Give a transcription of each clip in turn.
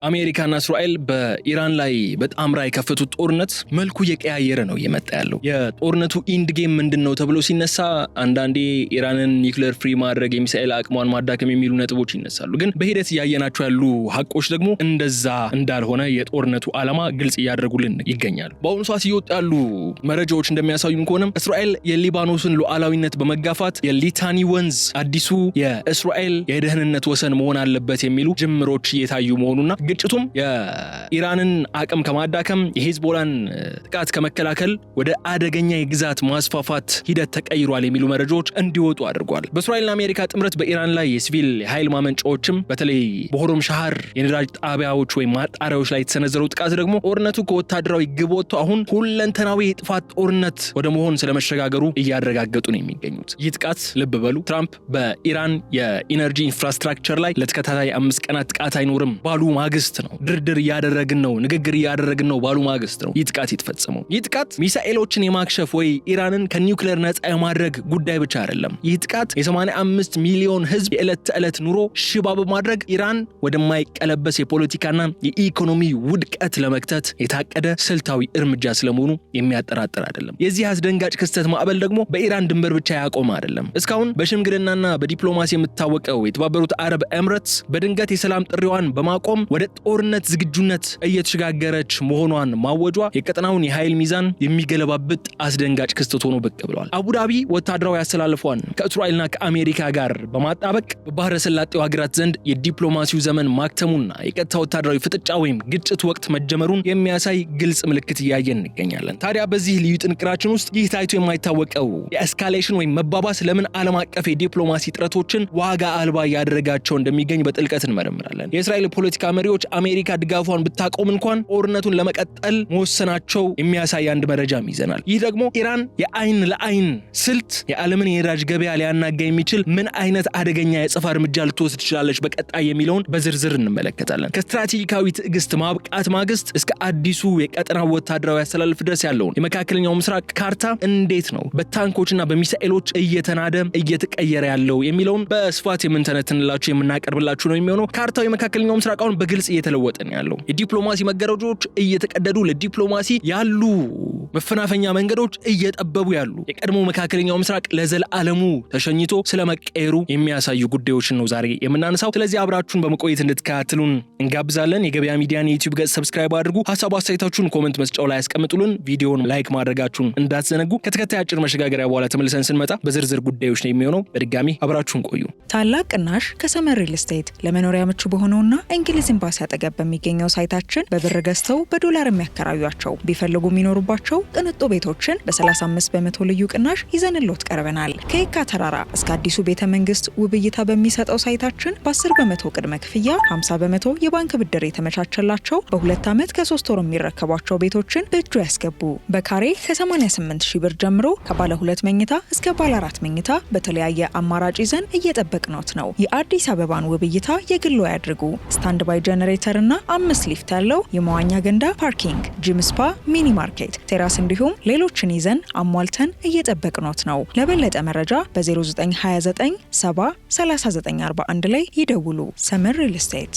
አሜሪካና እስራኤል በኢራን ላይ በጣምራ የከፈቱት ጦርነት መልኩ እየቀያየረ ነው የመጣ ያለው። የጦርነቱ ኢንድ ጌም ምንድነው ተብሎ ሲነሳ አንዳንዴ ኢራንን ኒውክሌር ፍሪ ማድረግ የሚሳኤል አቅሟን ማዳከም የሚሉ ነጥቦች ይነሳሉ። ግን በሂደት ያየናቸው ያሉ ሐቆች ደግሞ እንደዛ እንዳልሆነ የጦርነቱ ዓላማ ግልጽ እያደረጉልን ይገኛሉ። በአሁኑ ሰዓት እየወጡ ያሉ መረጃዎች እንደሚያሳዩን ከሆነ እስራኤል የሊባኖስን ሉዓላዊነት በመጋፋት የሊታኒ ወንዝ አዲሱ የእስራኤል የደህንነት ወሰን መሆን አለበት የሚሉ ጅምሮች እየታዩ መሆኑና ግጭቱም የኢራንን አቅም ከማዳከም የሂዝቦላን ጥቃት ከመከላከል ወደ አደገኛ የግዛት ማስፋፋት ሂደት ተቀይሯል የሚሉ መረጃዎች እንዲወጡ አድርጓል። በእስራኤልና አሜሪካ ጥምረት በኢራን ላይ የሲቪል ኃይል ማመንጫዎችም በተለይ በሆሮም ሻህር የነዳጅ ጣቢያዎች ወይም ማጣሪያዎች ላይ የተሰነዘረው ጥቃት ደግሞ ጦርነቱ ከወታደራዊ ግብ ወጥቶ አሁን ሁለንተናዊ የጥፋት ጦርነት ወደ መሆን ስለመሸጋገሩ እያረጋገጡ ነው የሚገኙት። ይህ ጥቃት ልብ በሉ ትራምፕ በኢራን የኢነርጂ ኢንፍራስትራክቸር ላይ ለተከታታይ 5 ቀናት ጥቃት አይኖርም ባሉ ማግስት ነው። ድርድር ያደረግን ነው፣ ንግግር ያደረግን ነው ባሉ ማግስት ነው ይህ ጥቃት የተፈጸመው። ይህ ጥቃት ሚሳኤሎችን የማክሸፍ ወይ ኢራንን ከኒውክሌር ነፃ የማድረግ ጉዳይ ብቻ አይደለም። ይህ ጥቃት የ85 ሚሊዮን ህዝብ የዕለት ተዕለት ኑሮ ሽባ በማድረግ ኢራን ወደማይቀለበስ የፖለቲካና የኢኮኖሚ ውድቀት ለመክተት የታቀደ ስልታዊ እርምጃ ስለመሆኑ የሚያጠራጥር አይደለም። የዚህ አስደንጋጭ ክስተት ማዕበል ደግሞ በኢራን ድንበር ብቻ ያቆመ አይደለም። እስካሁን በሽምግልናና በዲፕሎማሲ የምትታወቀው የተባበሩት አረብ ኤምሬትስ በድንገት የሰላም ጥሪዋን በማቆም ወደ ጦርነት ዝግጁነት እየተሸጋገረች መሆኗን ማወጇ የቀጠናውን የኃይል ሚዛን የሚገለባብጥ አስደንጋጭ ክስተት ሆኖ ብቅ ብሏል። አቡዳቢ ወታደራዊ አስተላልፏን ከእስራኤልና ከአሜሪካ ጋር በማጣበቅ በባህረ ሰላጤው ሀገራት ዘንድ የዲፕሎማሲው ዘመን ማክተሙና የቀጥታ ወታደራዊ ፍጥጫ ወይም ግጭት ወቅት መጀመሩን የሚያሳይ ግልጽ ምልክት እያየን እንገኛለን። ታዲያ በዚህ ልዩ ጥንቅራችን ውስጥ ይህ ታይቶ የማይታወቀው የኤስካሌሽን ወይም መባባስ ለምን ዓለም አቀፍ የዲፕሎማሲ ጥረቶችን ዋጋ አልባ ያደረጋቸው እንደሚገኝ በጥልቀት እንመረምራለን። የእስራኤል ፖለቲካ መሪዎች አሜሪካ ድጋፏን ብታቆም እንኳን ጦርነቱን ለመቀጠል መወሰናቸው የሚያሳይ አንድ መረጃም ይዘናል። ይህ ደግሞ ኢራን የአይን ለአይን ስልት የዓለምን የነዳጅ ገበያ ሊያናጋ የሚችል ምን አይነት አደገኛ የጽፋ እርምጃ ልትወስድ ትችላለች በቀጣይ የሚለውን በዝርዝር እንመለከታለን። ከስትራቴጂካዊ ትዕግስት ማብቃት ማግስት እስከ አዲሱ የቀጠናው ወታደራዊ አስተላለፍ ድረስ ያለውን የመካከለኛው ምስራቅ ካርታ እንዴት ነው በታንኮችና በሚሳኤሎች እየተናደ እየተቀየረ ያለው የሚለውን በስፋት የምንተነትንላችሁ የምናቀርብላችሁ ነው የሚሆነው። ካርታው የመካከለኛው ምስራቅ አሁን በግልጽ እየተለወጠ ነው ያለው። የዲፕሎማሲ መገረጆች እየተቀደዱ ለዲፕሎማሲ ያሉ መፈናፈኛ መንገዶች እየጠበቡ ያሉ የቀድሞ መካከለኛው ምስራቅ ለዘለዓለሙ ተሸኝቶ ስለመቀየሩ የሚያሳዩ ጉዳዮችን ነው ዛሬ የምናነሳው። ስለዚህ አብራችሁን በመቆየት እንድትከታተሉን እንጋብዛለን። የገበያ ሚዲያን የዩቲዩብ ገጽ ሰብስክራይብ አድርጉ። ሐሳብ አስተያየታችሁን ኮሜንት መስጫው ላይ ያስቀምጡልን። ቪዲዮውን ላይክ ማድረጋችሁን እንዳትዘነጉ። ከተከታይ አጭር መሸጋገሪያ በኋላ ተመልሰን ስንመጣ በዝርዝር ጉዳዮች ነው የሚሆነው። በድጋሚ አብራችሁን ቆዩ። ታላቅ ቅናሽ ከሰመር ሪል ስቴት ለመኖሪያ ምቹ በሆነውና እንግሊዝ ኤምባሲ አጠገብ በሚገኘው ሳይታችን በብር ገዝተው በዶላር የሚያከራዩአቸው ቢፈልጉ የሚኖሩባቸው ቅንጡ ቤቶችን በ35 በመቶ ልዩ ቅናሽ ይዘንሎት ቀርበናል። ከየካ ተራራ እስከ አዲሱ ቤተ መንግስት ውብ እይታ በሚሰጠው ሳይታችን በ10 በመቶ ቅድመ ክፍያ 50 በመቶ የባንክ ብድር የተመቻቸላቸው በ2 ዓመት ከ3 ወር የሚረከቧቸው ቤቶችን በእጁ ያስገቡ። በካሬ ከ88 ሺህ ብር ጀምሮ ከባለ 2 መኝታ እስከ ባለ 4 መኝታ በተለያየ አማራጭ ይዘን እየጠበቅኖት ነው። የአዲስ አበባን ውብ እይታ የግሎ ያድርጉ። ስታንድ ባይ ጀነሬተር እና 5 ሊፍት ያለው የመዋኛ ገንዳ፣ ፓርኪንግ፣ ጂም፣ ስፓ፣ ሚኒ ማርኬት፣ ቴራስ እንዲሁም ሌሎችን ይዘን አሟልተን እየጠበቅኖት ነው። ለበለጠ መረጃ በ0929 70 3941 ላይ ይደውሉ። ሰመር ሪል ስቴት።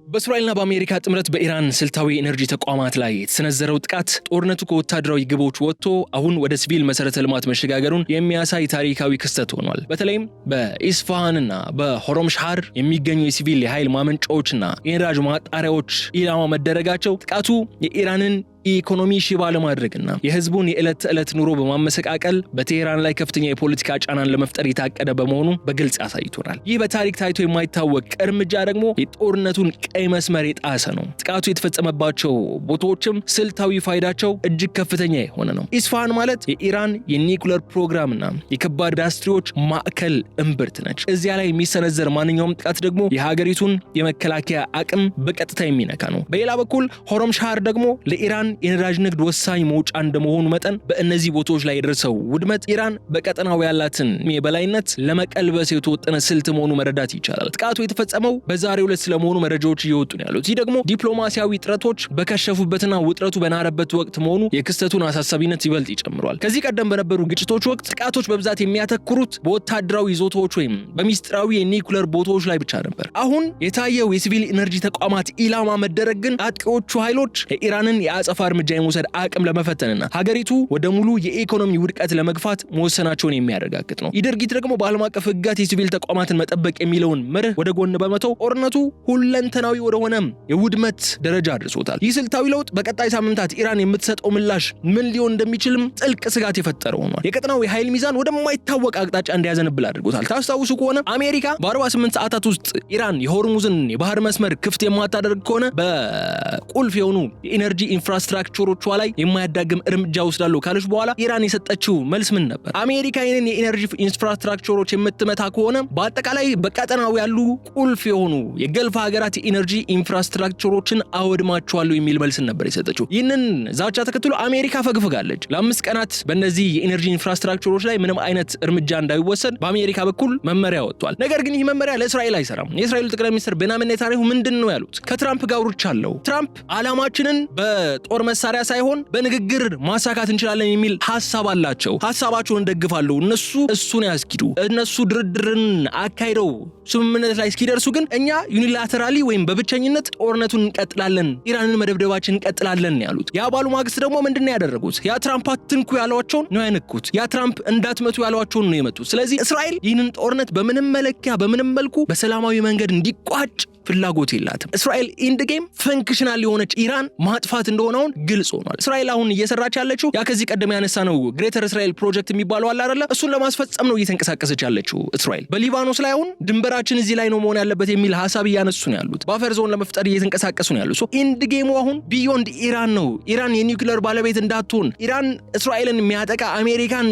በእስራኤልና በአሜሪካ ጥምረት በኢራን ስልታዊ ኤነርጂ ተቋማት ላይ የተሰነዘረው ጥቃት ጦርነቱ ከወታደራዊ ግቦች ወጥቶ አሁን ወደ ሲቪል መሰረተ ልማት መሸጋገሩን የሚያሳይ ታሪካዊ ክስተት ሆኗል። በተለይም በኢስፋሃንና በሆሮም ሻህር የሚገኙ የሲቪል የኃይል ማመንጫዎችና የነዳጅ ማጣሪያዎች ኢላማ መደረጋቸው ጥቃቱ የኢራንን ኢኮኖሚ ሽባ ለማድረግና የህዝቡን የዕለት ተዕለት ኑሮ በማመሰቃቀል በቴህራን ላይ ከፍተኛ የፖለቲካ ጫናን ለመፍጠር የታቀደ በመሆኑ በግልጽ አሳይቶናል። ይህ በታሪክ ታይቶ የማይታወቅ እርምጃ ደግሞ የጦርነቱን ቀይ መስመር የጣሰ ነው። ጥቃቱ የተፈጸመባቸው ቦታዎችም ስልታዊ ፋይዳቸው እጅግ ከፍተኛ የሆነ ነው። ኢስፋሃን ማለት የኢራን የኒውክሌር ፕሮግራምና የከባድ ኢንዱስትሪዎች ማዕከል እምብርት ነች። እዚያ ላይ የሚሰነዘር ማንኛውም ጥቃት ደግሞ የሀገሪቱን የመከላከያ አቅም በቀጥታ የሚነካ ነው። በሌላ በኩል ሆሮም ሻህር ደግሞ ለኢራን ለኢራን የነዳጅ ንግድ ወሳኝ መውጫ እንደመሆኑ መጠን በእነዚህ ቦታዎች ላይ የደረሰው ውድመት ኢራን በቀጠናው ያላትን የበላይነት ለመቀልበስ የተወጠነ ስልት መሆኑ መረዳት ይቻላል። ጥቃቱ የተፈጸመው በዛሬው ዕለት ስለመሆኑ መረጃዎች እየወጡ ነው ያሉት። ይህ ደግሞ ዲፕሎማሲያዊ ጥረቶች በከሸፉበትና ውጥረቱ በናረበት ወቅት መሆኑ የክስተቱን አሳሳቢነት ይበልጥ ይጨምሯል። ከዚህ ቀደም በነበሩ ግጭቶች ወቅት ጥቃቶች በብዛት የሚያተኩሩት በወታደራዊ ይዞታዎች ወይም በሚስጥራዊ የኒውክሌር ቦታዎች ላይ ብቻ ነበር። አሁን የታየው የሲቪል ኢነርጂ ተቋማት ኢላማ መደረግ ግን አጥቂዎቹ ኃይሎች የኢራንን የአጸፋ እርምጃ የመውሰድ አቅም ለመፈተንና ሀገሪቱ ወደ ሙሉ የኢኮኖሚ ውድቀት ለመግፋት መወሰናቸውን የሚያረጋግጥ ነው። ይህ ድርጊት ደግሞ በዓለም አቀፍ ሕግጋት የሲቪል ተቋማትን መጠበቅ የሚለውን መርህ ወደ ጎን በመተው ጦርነቱ ሁለንተናዊ ወደሆነ የውድመት ደረጃ አድርሶታል። ይህ ስልታዊ ለውጥ በቀጣይ ሳምንታት ኢራን የምትሰጠው ምላሽ ምን ሊሆን እንደሚችልም ጥልቅ ስጋት የፈጠረ ሆኗል። የቀጠናው የኃይል ሚዛን ወደማይታወቅ አቅጣጫ እንዲያዘንብል አድርጎታል። ታስታውሱ ከሆነ አሜሪካ በ48 ሰዓታት ውስጥ ኢራን የሆርሙዝን የባህር መስመር ክፍት የማታደርግ ከሆነ በቁልፍ የሆኑ የኢነርጂ ኢንፍራስትራክቸሮቿ ላይ የማያዳግም እርምጃ ወስዳለሁ ካለች በኋላ ኢራን የሰጠችው መልስ ምን ነበር? አሜሪካ ይህንን የኢነርጂ ኢንፍራስትራክቸሮች የምትመታ ከሆነ በአጠቃላይ በቀጠናው ያሉ ቁልፍ የሆኑ የገልፍ ሀገራት የኢነርጂ ኢንፍራስትራክቸሮችን አወድማቸዋለሁ የሚል መልስ ነበር የሰጠችው። ይህንን ዛቻ ተከትሎ አሜሪካ ፈግፍጋለች። ለ5 ቀናት በእነዚህ የኢነርጂ ኢንፍራስትራክቸሮች ላይ ምንም አይነት እርምጃ እንዳይወሰድ በአሜሪካ በኩል መመሪያ ወጥቷል። ነገር ግን ይህ መመሪያ ለእስራኤል አይሰራም። የእስራኤሉ ጠቅላይ ሚኒስትር ቤንያሚን ኔታንያሁ ምንድን ነው ያሉት? ከትራምፕ ጋር ውርቻለሁ። ትራምፕ ዓላማችንን በጦር መሳሪያ ሳይሆን በንግግር ማሳካት እንችላለን የሚል ሐሳብ አላቸው። ሐሳባቸውን ደግፋለሁ። እነሱ እሱን ያስኪዱ። እነሱ ድርድርን አካሂደው ስምምነት ላይ እስኪደርሱ ግን እኛ ዩኒላተራሊ ወይም በብቸኝነት ጦርነቱን እንቀጥላለን፣ ኢራንን መደብደባችን እንቀጥላለን ያሉት። ያ ባሉ ማግስት ደግሞ ምንድነው ያደረጉት? ያ ትራምፕ አትንኩ ያሏቸውን ነው ያነኩት። ያ ትራምፕ እንዳትመቱ ያሏቸውን ነው የመቱት። ስለዚህ እስራኤል ይህንን ጦርነት በምንም መለኪያ በምንም መልኩ በሰላማዊ መንገድ እንዲቋጭ ፍላጎት የላትም። እስራኤል ኢንድ ጌም ፈንክሽናል የሆነች ኢራን ማጥፋት እንደሆነውን ግልጽ ሆኗል። እስራኤል አሁን እየሰራች ያለችው ያ ከዚህ ቀደም ያነሳ ነው ግሬተር እስራኤል ፕሮጀክት የሚባለው አለ አይደለ? እሱን ለማስፈጸም ነው እየተንቀሳቀሰች ያለችው እስራኤል። በሊባኖስ ላይ አሁን ድንበራችን እዚህ ላይ ነው መሆን ያለበት የሚል ሐሳብ እያነሱ ነው ያሉት። ባፈር ዞን ለመፍጠር እየተንቀሳቀሱ ነው ያሉት። ኢንድ ጌሙ አሁን ቢዮንድ ኢራን ነው። ኢራን የኒውክሌር ባለቤት እንዳትሆን፣ ኢራን እስራኤልን የሚያጠቃ አሜሪካን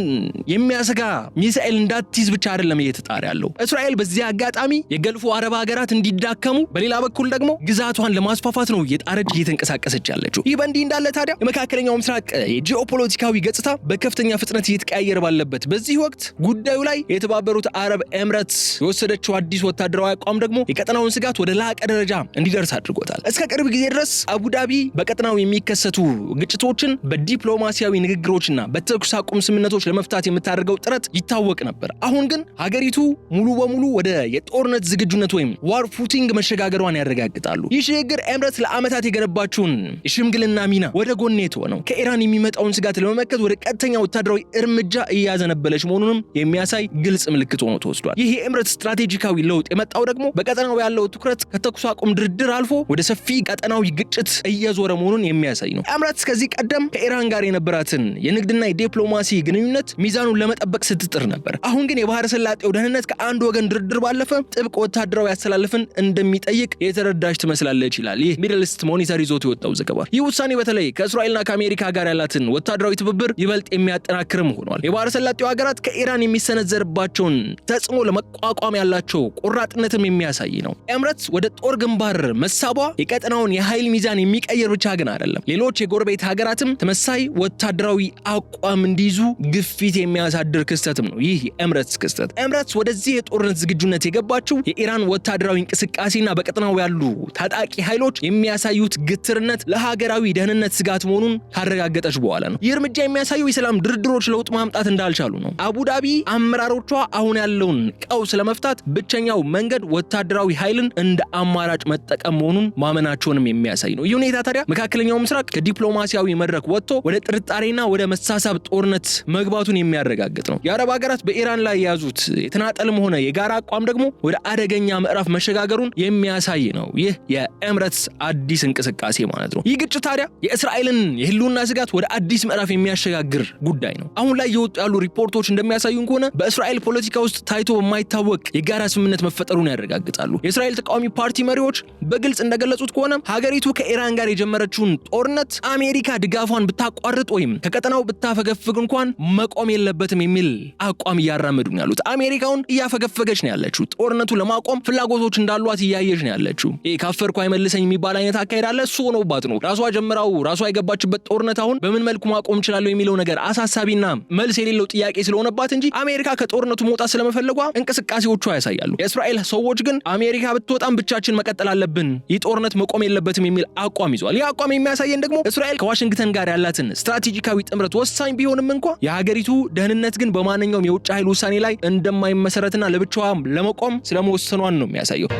የሚያሰጋ ሚሳኤል እንዳትይዝ ብቻ አይደለም እየተጣረ ያለው። እስራኤል በዚህ አጋጣሚ የገልፉ አረብ ሀገራት እንዲዳከሙ በሌላ በኩል ደግሞ ግዛቷን ለማስፋፋት ነው እየጣረች እየተንቀሳቀሰች ያለችው። ይህ በእንዲህ እንዳለ ታዲያ የመካከለኛው ምስራቅ የጂኦፖለቲካዊ ገጽታ በከፍተኛ ፍጥነት እየተቀያየረ ባለበት በዚህ ወቅት ጉዳዩ ላይ የተባበሩት አረብ ኤምሬትስ የወሰደችው አዲስ ወታደራዊ አቋም ደግሞ የቀጠናውን ስጋት ወደ ላቀ ደረጃ እንዲደርስ አድርጎታል። እስከ ቅርብ ጊዜ ድረስ አቡዳቢ በቀጠናው የሚከሰቱ ግጭቶችን በዲፕሎማሲያዊ ንግግሮችና በተኩስ አቁም ስምምነቶች ለመፍታት የምታደርገው ጥረት ይታወቅ ነበር። አሁን ግን ሀገሪቱ ሙሉ በሙሉ ወደ የጦርነት ዝግጁነት ወይም ዋር ፉቲንግ መሸጋገሯን ያረጋግጣሉ። ይህ ሽግግር ኤምሬትስ ለዓመታት የገነባችውን የሽምግልና ሚና ወደ ጎን የተወነው ከኢራን የሚመጣውን ስጋት ለመመከት ወደ ቀጥተኛ ወታደራዊ እርምጃ እያዘነበለች መሆኑንም የሚያሳይ ግልጽ ምልክት ሆኖ ተወስዷል። ይህ የኤምሬትስ ስትራቴጂካዊ ለውጥ የመጣው ደግሞ በቀጠናው ያለው ትኩረት ከተኩስ አቁም ድርድር አልፎ ወደ ሰፊ ቀጠናዊ ግጭት እየዞረ መሆኑን የሚያሳይ ነው። ኤምሬትስ ከዚህ ቀደም ከኢራን ጋር የነበራትን የንግድና የዲፕሎማሲ ግንኙነት ሚዛኑን ለመጠበቅ ስትጥር ነበር። አሁን ግን የባህረ ሰላጤው ደህንነት ከአንድ ወገን ድርድር ባለፈ ጥብቅ ወታደራዊ አሰላለፍን እንደሚጠይቅ የተረዳች ትመስላለች ይላል ይህ ሚድል ኢስት ሞኒተር ይዞት የወጣው ዘገባ። ይህ ውሳኔ በተለይ ከእስራኤልና ከአሜሪካ ጋር ያላትን ወታደራዊ ትብብር ይበልጥ የሚያጠናክርም ሆኗል። የባህረ ሰላጤው ሀገራት ከኢራን የሚሰነዘርባቸውን ተጽዕኖ ለመቋቋም ያላቸው ቆራጥነትም የሚያሳይ ነው። ኤምሬትስ ወደ ጦር ግንባር መሳቧ የቀጠናውን የኃይል ሚዛን የሚቀይር ብቻ ግን አይደለም፣ ሌሎች የጎረቤት ሀገራትም ተመሳይ ወታደራዊ አቋም እንዲይዙ ግፊት የሚያሳድር ክስተትም ነው ይህ የኤምሬትስ ክስተት። ኤምሬትስ ወደዚህ የጦርነት ዝግጁነት የገባችው የኢራን ወታደራዊ እንቅስቃሴና በቀጠናው ያሉ ታጣቂ ኃይሎች የሚያሳዩት ግትርነት ለሀገራዊ ደህንነት ስጋት መሆኑን ካረጋገጠች በኋላ ነው። ይህ እርምጃ የሚያሳየው የሰላም ድርድሮች ለውጥ ማምጣት እንዳልቻሉ ነው። አቡዳቢ አመራሮቿ አሁን ያለውን ቀውስ ለመፍታት ብቸኛው መንገድ ወታደራዊ ኃይልን እንደ አማራጭ መጠቀም መሆኑን ማመናቸውንም የሚያሳይ ነው። ይህ ሁኔታ ታዲያ መካከለኛው ምስራቅ ከዲፕሎማሲያዊ መድረክ ወጥቶ ወደ ጥርጣሬና ወደ መሳሳብ ጦርነት መግባቱን የሚያረጋግጥ ነው። የአረብ ሀገራት በኢራን ላይ የያዙት የተናጠልም ሆነ የጋራ አቋም ደግሞ ወደ አደገኛ ምዕራፍ መሸጋገሩን የሚያሳይ ነው። ይህ የኤምሬትስ አዲስ እንቅስቃሴ ማለት ነው። ይህ ግጭት ታዲያ የእስራኤልን የህልውና ስጋት ወደ አዲስ ምዕራፍ የሚያሸጋግር ጉዳይ ነው። አሁን ላይ የወጡ ያሉ ሪፖርቶች እንደሚያሳዩን ከሆነ በእስራኤል ፖለቲካ ውስጥ ታይቶ በማይታወቅ የጋራ ስምምነት መፈጠሩን ያረጋግጣሉ። የእስራኤል ተቃዋሚ ፓርቲ መሪዎች በግልጽ እንደገለጹት ከሆነ ሀገሪቱ ከኢራን ጋር የጀመረችውን ጦርነት አሜሪካ ድጋፏን ብታቋርጥ ወይም ከቀጠናው ብታፈገፍግ እንኳን መቆም የለበትም የሚል አቋም እያራመዱ ነው ያሉት። አሜሪካውን እያፈገፈገች ነው ያለችው። ጦርነቱ ለማቆም ፍላጎቶች እንዳሏት እያየ እያሳየች ነው ያለችው። ካፈርኩ አይመልሰኝ የሚባል አይነት አካሄድ አለ። እሱ ሆኖባት ነው ራሷ ጀምራው ራሷ የገባችበት ጦርነት አሁን በምን መልኩ ማቆም ይችላል የሚለው ነገር አሳሳቢና መልስ የሌለው ጥያቄ ስለሆነባት እንጂ አሜሪካ ከጦርነቱ መውጣት ስለመፈለጓ እንቅስቃሴዎቿ ያሳያሉ። የእስራኤል ሰዎች ግን አሜሪካ ብትወጣም ብቻችን መቀጠል አለብን፣ ይህ ጦርነት መቆም የለበትም የሚል አቋም ይዟል። ይህ አቋም የሚያሳየን ደግሞ እስራኤል ከዋሽንግተን ጋር ያላትን ስትራቴጂካዊ ጥምረት ወሳኝ ቢሆንም እንኳ የሀገሪቱ ደህንነት ግን በማንኛውም የውጭ ኃይል ውሳኔ ላይ እንደማይመሰረትና ለብቻዋ ለመቆም ስለመወሰኗን ነው የሚያሳየው።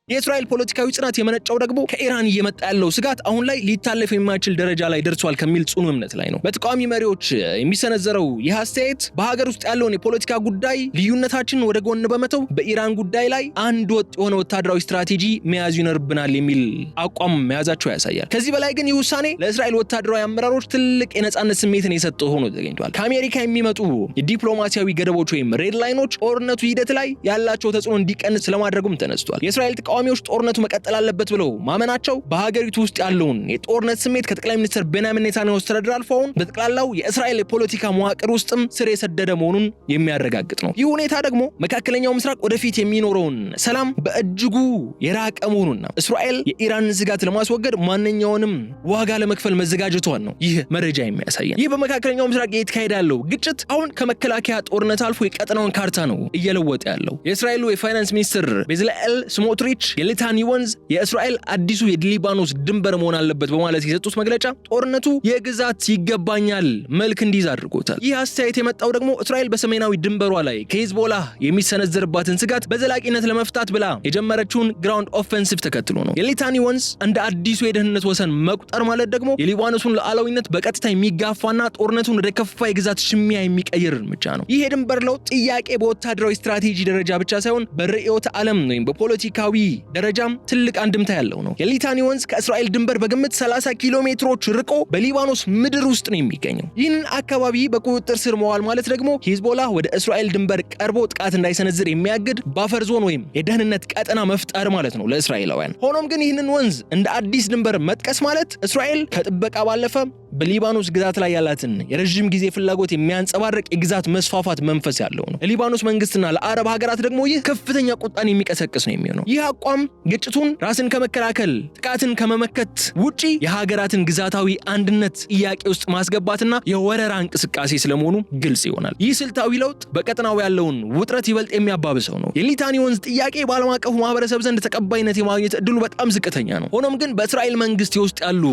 የእስራኤል ፖለቲካዊ ጽናት የመነጫው ደግሞ ከኢራን እየመጣ ያለው ስጋት አሁን ላይ ሊታለፍ የማይችል ደረጃ ላይ ደርሷል ከሚል ጽኑ እምነት ላይ ነው። በተቃዋሚ መሪዎች የሚሰነዘረው ይህ አስተያየት በሀገር ውስጥ ያለውን የፖለቲካ ጉዳይ ልዩነታችንን ወደ ጎን በመተው በኢራን ጉዳይ ላይ አንድ ወጥ የሆነ ወታደራዊ ስትራቴጂ መያዝ ይኖርብናል የሚል አቋም መያዛቸው ያሳያል። ከዚህ በላይ ግን ይህ ውሳኔ ለእስራኤል ወታደራዊ አመራሮች ትልቅ የነጻነት ስሜትን የሰጠ ሆኖ ተገኝቷል። ከአሜሪካ የሚመጡ የዲፕሎማሲያዊ ገደቦች ወይም ሬድ ላይኖች ጦርነቱ ሂደት ላይ ያላቸው ተጽዕኖ እንዲቀንስ ለማድረጉም ተነስቷል። የእስራኤል ተቃዋሚዎች ጦርነቱ መቀጠል አለበት ብለው ማመናቸው በሀገሪቱ ውስጥ ያለውን የጦርነት ስሜት ከጠቅላይ ሚኒስትር ቤንያሚን ኔታንያሁ አስተዳደር አልፈውን በጠቅላላው የእስራኤል የፖለቲካ መዋቅር ውስጥም ስር የሰደደ መሆኑን የሚያረጋግጥ ነው። ይህ ሁኔታ ደግሞ መካከለኛው ምስራቅ ወደፊት የሚኖረውን ሰላም በእጅጉ የራቀ መሆኑና እስራኤል የኢራንን ስጋት ለማስወገድ ማንኛውንም ዋጋ ለመክፈል መዘጋጀቷን ነው ይህ መረጃ የሚያሳየን። ይህ በመካከለኛው ምስራቅ እየተካሄደ ያለው ግጭት አሁን ከመከላከያ ጦርነት አልፎ የቀጠናውን ካርታ ነው እየለወጠ ያለው። የእስራኤሉ የፋይናንስ ሚኒስትር ቤዝላኤል ስሞትሪች የሊታኒ ወንዝ የእስራኤል አዲሱ የሊባኖስ ድንበር መሆን አለበት በማለት የሰጡት መግለጫ ጦርነቱ የግዛት ይገባኛል መልክ እንዲይዝ አድርጎታል። ይህ አስተያየት የመጣው ደግሞ እስራኤል በሰሜናዊ ድንበሯ ላይ ከሂዝቦላ የሚሰነዘርባትን ስጋት በዘላቂነት ለመፍታት ብላ የጀመረችውን ግራውንድ ኦፌንሲቭ ተከትሎ ነው። የሊታኒ ወንዝ እንደ አዲሱ የደህንነት ወሰን መቁጠር ማለት ደግሞ የሊባኖሱን ሉዓላዊነት በቀጥታ የሚጋፋና ጦርነቱን ወደ ከፋ የግዛት ሽሚያ የሚቀይር እርምጃ ነው። ይህ የድንበር ለውጥ ጥያቄ በወታደራዊ ስትራቴጂ ደረጃ ብቻ ሳይሆን በርዕዮተ ዓለም ወይም በፖለቲካዊ ደረጃም ትልቅ አንድምታ ያለው ነው። የሊታኒ ወንዝ ከእስራኤል ድንበር በግምት 30 ኪሎ ሜትሮች ርቆ በሊባኖስ ምድር ውስጥ ነው የሚገኘው። ይህንን አካባቢ በቁጥጥር ስር መዋል ማለት ደግሞ ሂዝቦላ ወደ እስራኤል ድንበር ቀርቦ ጥቃት እንዳይሰነዝር የሚያግድ ባፈር ዞን ወይም የደህንነት ቀጠና መፍጠር ማለት ነው ለእስራኤላውያን። ሆኖም ግን ይህንን ወንዝ እንደ አዲስ ድንበር መጥቀስ ማለት እስራኤል ከጥበቃ ባለፈ በሊባኖስ ግዛት ላይ ያላትን የረጅም ጊዜ ፍላጎት የሚያንጸባርቅ የግዛት መስፋፋት መንፈስ ያለው ነው። ለሊባኖስ መንግስትና ለአረብ ሀገራት ደግሞ ይህ ከፍተኛ ቁጣን የሚቀሰቅስ ነው የሚሆነው። ይህ አቋም ግጭቱን ራስን ከመከላከል ጥቃትን ከመመከት ውጪ የሀገራትን ግዛታዊ አንድነት ጥያቄ ውስጥ ማስገባትና የወረራ እንቅስቃሴ ስለመሆኑ ግልጽ ይሆናል። ይህ ስልታዊ ለውጥ በቀጠናው ያለውን ውጥረት ይበልጥ የሚያባብሰው ነው። የሊታኒ ወንዝ ጥያቄ በዓለም አቀፉ ማህበረሰብ ዘንድ ተቀባይነት የማግኘት እድሉ በጣም ዝቅተኛ ነው። ሆኖም ግን በእስራኤል መንግስት ውስጥ ያሉ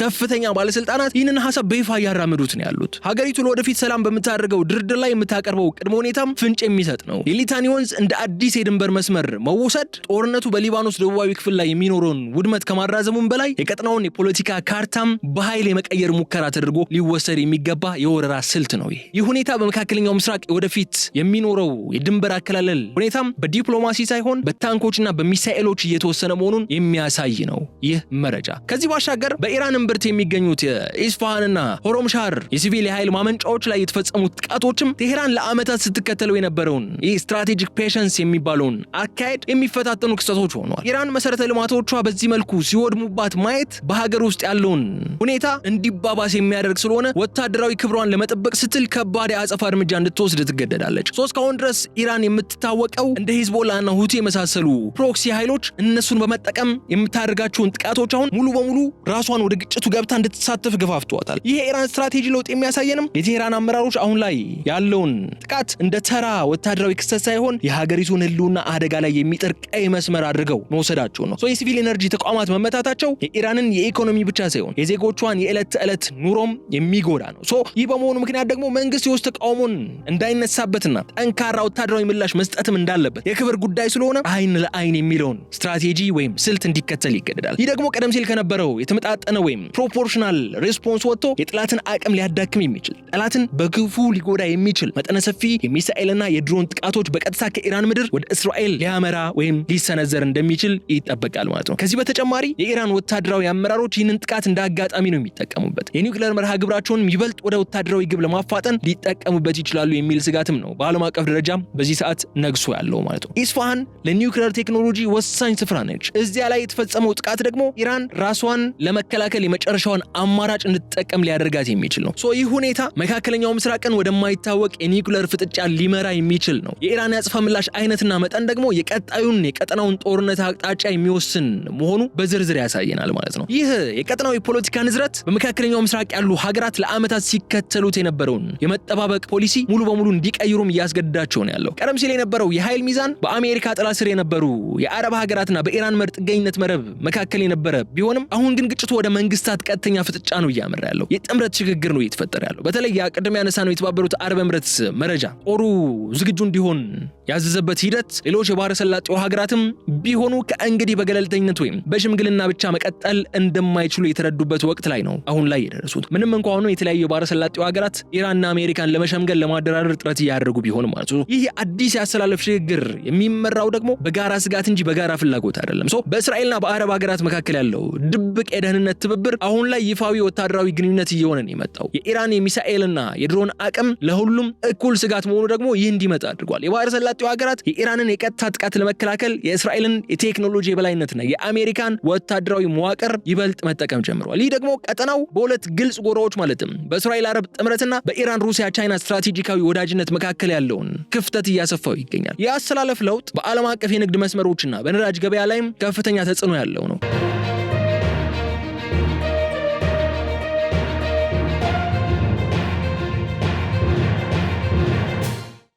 ከፍተኛ ባለስልጣናት ይህንን ሐሳብ በይፋ እያራመዱት ነው ያሉት። ሀገሪቱ ለወደፊት ሰላም በምታደርገው ድርድር ላይ የምታቀርበው ቅድመ ሁኔታም ፍንጭ የሚሰጥ ነው። የሊታኒ ወንዝ እንደ አዲስ የድንበር መስመር መወሰድ ጦርነቱ በሊባኖስ ደቡባዊ ክፍል ላይ የሚኖረውን ውድመት ከማራዘሙም በላይ የቀጠናውን የፖለቲካ ካርታም በኃይል የመቀየር ሙከራ ተደርጎ ሊወሰድ የሚገባ የወረራ ስልት ነው። ይህ ሁኔታ በመካከለኛው ምስራቅ ወደፊት የሚኖረው የድንበር አከላለል ሁኔታም በዲፕሎማሲ ሳይሆን በታንኮችና በሚሳኤሎች እየተወሰነ መሆኑን የሚያሳይ ነው ይህ መረጃ። ከዚህ ባሻገር በኢራን እምብርት የሚገኙት ኢስፋሃንና ሆሮምሻር የሲቪል የኃይል ማመንጫዎች ላይ የተፈጸሙት ጥቃቶችም ቴሄራን ለዓመታት ስትከተለው የነበረውን ይህ ስትራቴጂክ ፔሸንስ የሚባለውን አካሄድ የሚፈታተኑ ክስተቶች ሆነዋል። ኢራን መሰረተ ልማቶቿ በዚህ መልኩ ሲወድሙባት ማየት በሀገር ውስጥ ያለውን ሁኔታ እንዲባባስ የሚያደርግ ስለሆነ ወታደራዊ ክብሯን ለመጠበቅ ስትል ከባድ የአጸፋ እርምጃ እንድትወስድ ትገደዳለች። እስካሁን ድረስ ኢራን የምትታወቀው እንደ ሂዝቦላና ሁቲ የመሳሰሉ ፕሮክሲ ኃይሎች እነሱን በመጠቀም የምታደርጋቸውን ጥቃቶች አሁን ሙሉ በሙሉ ራሷን ወደ ግጭቱ ገብታ እንድትሳተፍ ገፋፍቷታል። ይህ የኢራን ስትራቴጂ ለውጥ የሚያሳየንም የቴሄራን አመራሮች አሁን ላይ ያለውን ጥቃት እንደ ተራ ወታደራዊ ክስተት ሳይሆን የሀገሪቱን ህልውና አደጋ ላይ የሚጥር ቀይ መስመር አድርገው መውሰዳቸው ነው። የሲቪል ኤነርጂ ተቋማት መመታታቸው የኢራንን የኢኮኖሚ ብቻ ሳይሆን የዜጎቿን የዕለት ተዕለት ኑሮም የሚጎዳ ነው። ይህ በመሆኑ ምክንያት ደግሞ መንግስት የውስጥ ተቃውሞን እንዳይነሳበትና ጠንካራ ወታደራዊ ምላሽ መስጠትም እንዳለበት የክብር ጉዳይ ስለሆነ አይን ለአይን የሚለውን ስትራቴጂ ወይም ስልት እንዲከተል ይገደዳል። ይህ ደግሞ ቀደም ሲል ከነበረው የተመጣጠነ ወይም ፕሮፖርሽናል ሪስፖንስ ወጥቶ የጠላትን አቅም ሊያዳክም የሚችል ጠላትን በክፉ ሊጎዳ የሚችል መጠነ ሰፊ የሚሳኤልና የድሮን ጥቃቶች በቀጥታ ከኢራን ምድር ወደ እስራኤል ሊያመራ ወይም ሊሰነዘር እንደሚችል ይጠበቃል ማለት ነው። ከዚህ በተጨማሪ የኢራን ወታደራዊ አመራሮች ይህንን ጥቃት እንደ አጋጣሚ ነው የሚጠቀሙበት። የኒውክሌር መርሃ ግብራቸውን ይበልጥ ወደ ወታደራዊ ግብ ለማፋጠን ሊጠቀሙበት ይችላሉ የሚል ስጋትም ነው በዓለም አቀፍ ደረጃም በዚህ ሰዓት ነግሶ ያለው ማለት ነው። ኢስፋሃን ለኒውክሌር ቴክኖሎጂ ወሳኝ ስፍራ ነች። እዚያ ላይ የተፈጸመው ጥቃት ደግሞ ኢራን ራሷን ለመከላከል የመጨረሻውን አማራጭ እንድትጠቀም ሊያደርጋት የሚችል ነው። ይህ ሁኔታ መካከለኛው ምስራቅን ወደማይታወቅ የኒውክሌር ፍጥጫ ሊመራ የሚችል ነው። የኢራን ያጸፋ ምላሽ አይነትና መጠን ደግሞ የቀጣዩን የቀጠናውን ጦርነት አቅጣጫ የሚወስን መሆኑ በዝርዝር ያሳየናል ማለት ነው። ይህ የቀጠናው የፖለቲካ ንዝረት በመካከለኛው ምስራቅ ያሉ ሀገራት ለዓመታት ሲከተሉት የነበረውን የመጠባበቅ ፖሊሲ ሙሉ በሙሉ እንዲቀይሩም እያስገድዳቸው ነው ያለው። ቀደም ሲል የነበረው የኃይል ሚዛን በአሜሪካ ጥላ ስር የነበሩ የአረብ ሀገራትና በኢራን መር ጥገኝነት መረብ መካከል የነበረ ቢሆንም አሁን ግን ግጭቱ ወደ መንግስታት ቀጥተኛ ፍጥጫ ነው እያመራ ያለው። የጥምረት ሽግግር ነው እየተፈጠረ ያለው። በተለይ ቅድም ያነሳነው የተባበሩት አረብ ኤምሬትስ መረጃ ጦሩ ዝግጁ እንዲሆን ያዘዘበት ሂደት ሌሎች የባህረ ሰላጤው ሀገራትም ቢሆኑ ከእንግዲህ በገለልተኝነት ወይም በሽምግልና ብቻ መቀጠል እንደማይችሉ የተረዱበት ወቅት ላይ ነው አሁን ላይ የደረሱት። ምንም እንኳን ሆኖ የተለያዩ የባህረ ሰላጤው ሀገራት ኢራንና አሜሪካን ለመሸምገል ለማደራደር ጥረት እያደረጉ ቢሆንም ማለት ነው። ይህ አዲስ ያስተላለፍ ሽግግር የሚመራው ደግሞ በጋራ ስጋት እንጂ በጋራ ፍላጎት አይደለም። በእስራኤልና በአረብ ሀገራት መካከል ያለው ድብቅ የደህንነት ትብብር አሁን ላይ ይፋዊ ወታደራዊ ግንኙነት እየሆነ ነው የመጣው። የኢራን የሚሳኤልና የድሮን አቅም ለሁሉም እኩል ስጋት መሆኑ ደግሞ ይህ እንዲመጣ አድርጓል። የባህረ ሰላጤው ሀገራት የኢራንን የቀጥታ ጥቃት ለመከላከል የእስራኤልን የቴክኖሎጂ የበላይነትና የአሜሪካን ወታደራዊ መዋቅር ይበልጥ መጠቀም ጀምረዋል። ይህ ደግሞ ቀጠናው በሁለት ግልጽ ጎራዎች ማለትም በእስራኤል አረብ ጥምረትና በኢራን ሩሲያ ቻይና ስትራቴጂካዊ ወዳጅነት መካከል ያለውን ክፍተት እያሰፋው ይገኛል። የአሰላለፍ ለውጥ በዓለም አቀፍ የንግድ መስመሮችና በነዳጅ ገበያ ላይም ከፍተኛ ተጽዕኖ ያለው ነው።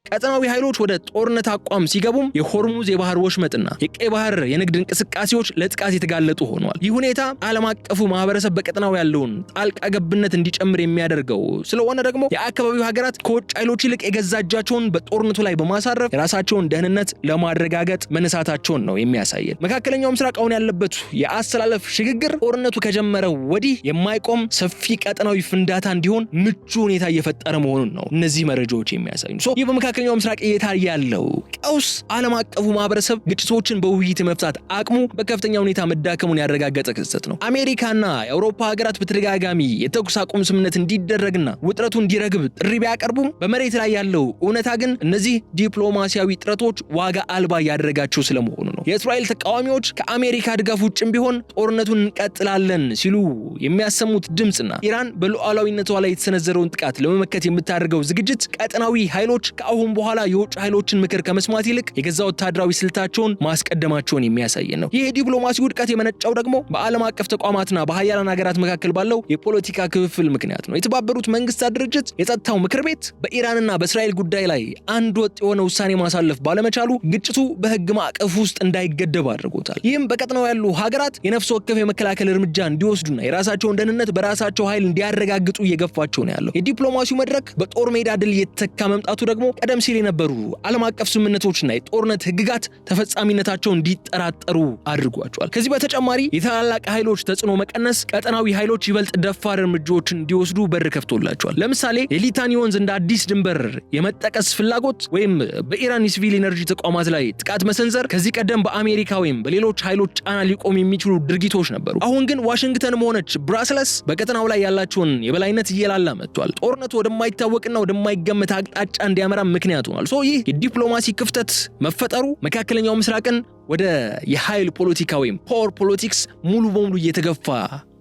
ቀጠናዊ ኃይሎች ወደ ጦርነት አቋም ሲገቡም የሆርሙዝ የባህር ወሽመጥና የቀይ ባህር የንግድ እንቅስቃሴዎች ለጥቃት የተጋለጡ ሆነዋል። ይህ ሁኔታ ዓለም አቀፉ ማህበረሰብ በቀጠናው ያለውን ጣልቃ ገብነት እንዲጨምር የሚያደርገው ስለሆነ ደግሞ የአካባቢው ሀገራት ከውጭ ኃይሎች ይልቅ የገዛ እጃቸውን በጦርነቱ ላይ በማሳረፍ የራሳቸውን ደህንነት ለማረጋገጥ መነሳታቸውን ነው የሚያሳየን። መካከለኛው ምስራቅ አሁን ያለበት የአሰላለፍ ሽግግር ጦርነቱ ከጀመረ ወዲህ የማይቆም ሰፊ ቀጠናዊ ፍንዳታ እንዲሆን ምቹ ሁኔታ እየፈጠረ መሆኑን ነው እነዚህ መረጃዎች የሚያሳዩ። ይህ በመካከለኛው ምስራቅ እየታየ ያለው ቀውስ ዓለም አቀፉ ማህበረሰብ ግጭቶችን በውይይት መፍታት አቅሙ በከፍተኛ ሁኔታ መዳከሙን ያረጋገጠ ክስተት ነው። አሜሪካና የአውሮፓ ሀገራት በተደጋጋሚ የተኩስ አቁም ስምምነት እንዲደረግና ውጥረቱ እንዲረግብ ጥሪ ቢያቀርቡም በመሬት ላይ ያለው እውነታ ግን እነዚህ ዲፕሎማሲያዊ ጥረቶች ዋጋ አልባ ያደረጋቸው ስለመሆኑ ነው። የእስራኤል ተቃዋሚዎች ከአሜሪካ ድጋፍ ውጭም ቢሆን ጦርነቱን እንቀጥላለን ሲሉ የሚያሰሙት ድምጽና ኢራን በሉዓላዊነቷ ላይ የተሰነዘረውን ጥቃት ለመመከት የምታደርገው ዝግጅት ቀጠናዊ ኃይሎች ከአሁን በኋላ የውጭ ኃይሎችን ምክር ከመስማት ይልቅ የገዛ ወታደራዊ ስልታቸውን ማስቀደማቸውን የሚያሳየን ነው። ይህ የዲፕሎማሲ ውድቀት የመነጨው ደግሞ በዓለም አቀፍ ተቋማትና በሀያላን ሀገራት መካከል ባለው የፖለቲካ ክፍፍል ምክንያት ነው። የተባበሩት መንግስታት ድርጅት የጸጥታው ምክር ቤት በኢራንና በእስራኤል ጉዳይ ላይ አንድ ወጥ የሆነ ውሳኔ ማሳለፍ ባለመቻሉ ግጭቱ በህግ ማዕቀፍ ውስጥ እንዳይገደብ አድርጎታል። ይህም በቀጠናው ያሉ ሀገራት የነፍስ ወከፍ የመከላከል እርምጃ እንዲወስዱና የራሳቸውን ደህንነት በራሳቸው ኃይል እንዲያረጋግጡ እየገፋቸው ነው ያለው። የዲፕሎማሲው መድረክ በጦር ሜዳ ድል የተተካ መምጣቱ ደግሞ ቀደም ሲል የነበሩ ዓለም አቀፍ ስምምነቶችና የጦርነት ህግጋት ተፈጻሚነታቸው እንዲጠራጠሩ አድርጓቸዋል። ከዚህ በተጨማሪ የታላላቅ ኃይሎች ተጽዕኖ መቀነስ ቀጠናዊ ኃይሎች ይበልጥ ደፋር እርምጃዎችን እንዲወስዱ በር ከፍቶላቸዋል። ለምሳሌ የሊታኒ ወንዝ እንደ አዲስ ድንበር የመጠቀስ ፍላጎት ወይም በኢራን የሲቪል ኢነርጂ ተቋማት ላይ ጥቃት መሰንዘር ከዚህ ቀደም በአሜሪካ ወይም በሌሎች ኃይሎች ጫና ሊቆም የሚችሉ ድርጊቶች ነበሩ። አሁን ግን ዋሽንግተንም ሆነች ብራስለስ በቀጠናው ላይ ያላቸውን የበላይነት እየላላ መጥቷል። ጦርነቱ ወደማይታወቅና ወደማይገመት አቅጣጫ እንዲያመራ ምክንያት ሆኗል። ይህ የዲፕሎማሲ ክፍተት መፈጠሩ መካከለኛው ምስራቅን ወደ የኃይል ፖለቲካ ወይም ፓወር ፖለቲክስ ሙሉ በሙሉ እየተገፋ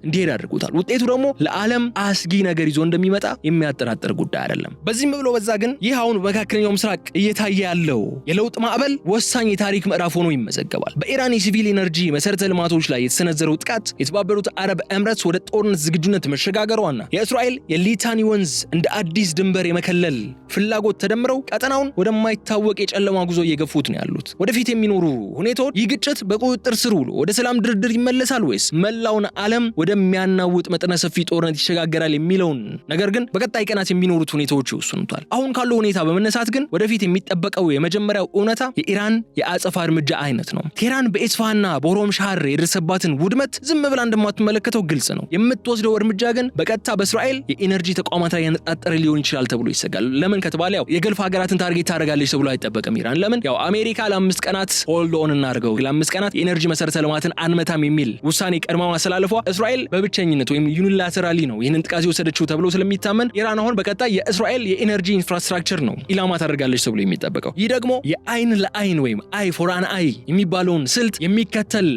እንዲሄድ አድርጎታል። ውጤቱ ደግሞ ለዓለም አስጊ ነገር ይዞ እንደሚመጣ የሚያጠራጥር ጉዳይ አይደለም። በዚህም ብሎ በዛ ግን ይህ አሁን በመካከለኛው ምስራቅ እየታየ ያለው የለውጥ ማዕበል ወሳኝ የታሪክ ምዕራፍ ሆኖ ይመዘገባል። በኢራን የሲቪል ኢነርጂ መሰረተ ልማቶች ላይ የተሰነዘረው ጥቃት፣ የተባበሩት አረብ ኤምሬትስ ወደ ጦርነት ዝግጁነት መሸጋገሯና የእስራኤል የሊታኒ ወንዝ እንደ አዲስ ድንበር የመከለል ፍላጎት ተደምረው ቀጠናውን ወደማይታወቅ የጨለማ ጉዞ እየገፉት ነው ያሉት። ወደፊት የሚኖሩ ሁኔታዎች ይህ ግጭት በቁጥጥር ስር ውሎ ወደ ሰላም ድርድር ይመለሳል ወይስ መላውን ዓለም ወደሚያናውጥ መጠነ ሰፊ ጦርነት ይሸጋገራል የሚለውን ነገር ግን በቀጣይ ቀናት የሚኖሩት ሁኔታዎች ይወስኑታል። አሁን ካለው ሁኔታ በመነሳት ግን ወደፊት የሚጠበቀው የመጀመሪያው እውነታ የኢራን የአጸፋ እርምጃ አይነት ነው። ቴህራን በኢስፋሃንና በሆርሙዝ ሻህር የደረሰባትን ውድመት ዝም ብላ እንደማትመለከተው ግልጽ ነው። የምትወስደው እርምጃ ግን በቀጥታ በእስራኤል የኢነርጂ ተቋማት ላይ ያነጣጠረ ሊሆን ይችላል ተብሎ ይሰጋል። ለምን ከተባለ ያው የገልፍ ሀገራትን ታርጌት ታደርጋለች ተብሎ አይጠበቅም። ኢራን ለምን ያው አሜሪካ ለ5 ቀናት ሆልድ ኦን እናርገው ለ5 ቀናት የኢነርጂ መሰረተ ልማትን አንመታም የሚል ውሳኔ ቀድማ ማስተላለፏ እስራኤል በብቸኝነት ወይም ዩኒላተራሊ ነው ይህንን ጥቃት የወሰደችው ተብሎ ስለሚታመን ኢራን አሁን በቀጣይ የእስራኤል የኢነርጂ ኢንፍራስትራክቸር ነው ኢላማ ታደርጋለች ተብሎ የሚጠበቀው። ይህ ደግሞ የአይን ለአይን ወይም አይ ፎር አን አይ የሚባለውን ስልት የሚከተል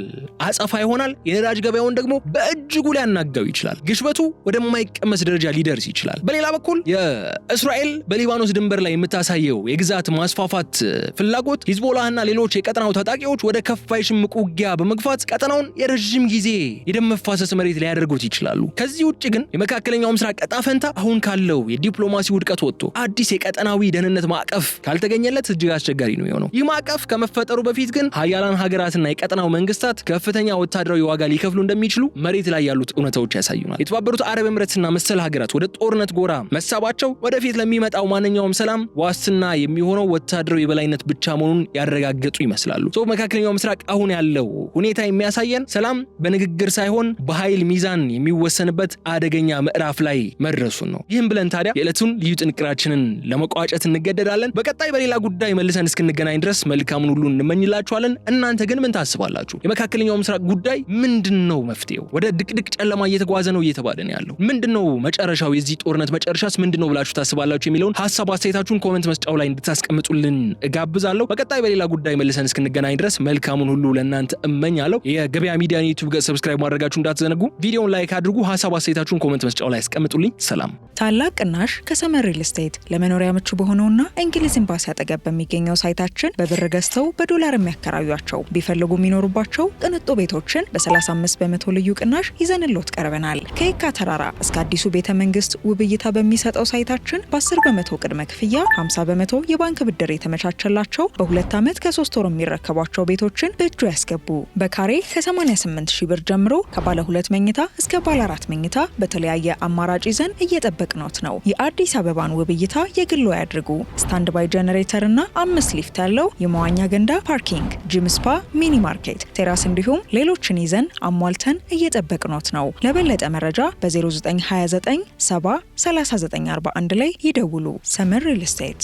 አጸፋ ይሆናል። የነዳጅ ገበያውን ደግሞ በእጅጉ ሊያናጋው ይችላል። ግሽበቱ ወደማይቀመስ ደረጃ ሊደርስ ይችላል። በሌላ በኩል የእስራኤል በሊባኖስ ድንበር ላይ የምታሳየው የግዛት ማስፋፋት ፍላጎት ሂዝቦላህና ሌሎች የቀጠናው ታጣቂዎች ወደ ከፋ የሽምቅ ውጊያ በመግፋት ቀጠናውን የረጅም ጊዜ የደም መፋሰስ መሬት ሊያደርጉት ይችላሉ። ከዚህ ውጭ ግን የመካከለኛው ምስራቅ ዕጣ ፈንታ አሁን ካለው የዲፕሎማሲ ውድቀት ወጥቶ አዲስ የቀጠናዊ ደህንነት ማዕቀፍ ካልተገኘለት እጅግ አስቸጋሪ ነው የሆነው። ይህ ማዕቀፍ ከመፈጠሩ በፊት ግን ሀያላን ሀገራትና የቀጠናው መንግስታት ከፍተኛ ወታደራዊ ዋጋ ሊከፍሉ እንደሚችሉ መሬት ላይ ያሉት እውነታዎች ያሳዩናል። የተባበሩት አረብ ኤምሬትስና መሰል ሀገራት ወደ ጦርነት ጎራ መሳባቸው ወደፊት ለሚመጣው ማንኛውም ሰላም ዋስትና የሚሆነው ወታደራዊ የበላይነት ብቻ መሆኑን ያረጋገጡ ይመስላሉ። መካከለኛው ምስራቅ አሁን ያለው ሁኔታ የሚያሳየን ሰላም በንግግር ሳይሆን በኃይል ሚዛን የሚወሰንበት አደገኛ ምዕራፍ ላይ መድረሱን ነው። ይህም ብለን ታዲያ የዕለቱን ልዩ ጥንቅራችንን ለመቋጨት እንገደዳለን። በቀጣይ በሌላ ጉዳይ መልሰን እስክንገናኝ ድረስ መልካሙን ሁሉ እንመኝላችኋለን። እናንተ ግን ምን ታስባላችሁ? የመካከለኛው ምስራቅ ጉዳይ ምንድነው መፍትሄው? ወደ ድቅድቅ ጨለማ እየተጓዘ ነው እየተባለ ነው ያለው። ምንድነው መጨረሻው? የዚህ ጦርነት መጨረሻስ ምንድነው ብላችሁ ታስባላችሁ የሚለውን ሐሳብ አስተያየታችሁን ኮሜንት መስጫው ላይ እንድታስቀምጡልን እጋብዛለሁ። በቀጣይ በሌላ ጉዳይ መልሰን እስክንገናኝ ድረስ መልካሙን ሁሉ ለእናንተ እመኛለሁ። የገበያ ሚዲያ ዩቲዩብ ገጽ ሰብስክራይብ ማድረጋችሁ እንዳትዘነጉ። ቪዲዮውን ላይክ አድርጉ። ሐሳብ አስተያየታችሁን ኮሜንት መስጫው ላይ አስቀምጡልኝ። ሰላም። ታላቅ ቅናሽ ከሰመር ሪል ስቴት ለመኖሪያ ምቹ በሆነውና እንግሊዝ ኤምባሲ አጠገብ በሚገኘው ሳይታችን በብር ገዝተው በዶላር የሚያከራዩአቸው ቢፈልጉ የሚኖሩባቸው ቅንጡ ቤቶችን በ35 በመቶ ልዩ ቅናሽ ይዘንሎት ቀርበናል። ከየካ ተራራ እስከ አዲሱ ቤተ መንግስት ውብ እይታ በሚሰጠው ሳይታችን በ10 በመቶ ቅድመ ክፍያ 50 በመቶ የባንክ ብድር የተመቻቸላቸው በ2 ዓመት ከ3 ወር የሚረከቧቸው ቤቶችን በእጁ ያስገቡ። በካሬ ከ88 ሺህ ብር ጀምሮ ከባለ 2 መኝታ እስከ ባለ 4 መኝታ በተለያየ አማራጭ ይዘን እየጠበቅኖት ነው። የአዲስ አበባን ውብ እይታ የግሎ ያድርጉ። ስታንድ ባይ ጀነሬተር እና 5 ሊፍት ያለው የመዋኛ ገንዳ፣ ፓርኪንግ፣ ጂም፣ ስፓ፣ ሚኒ ማርኬት፣ ቴራስ እንዲሁም ሌሎችን ይዘን አሟልተን እየጠበቅኖት ነው። ለበለጠ መረጃ በ0929 70 3941 ላይ ይደውሉ። ሰመር ሪል ስቴት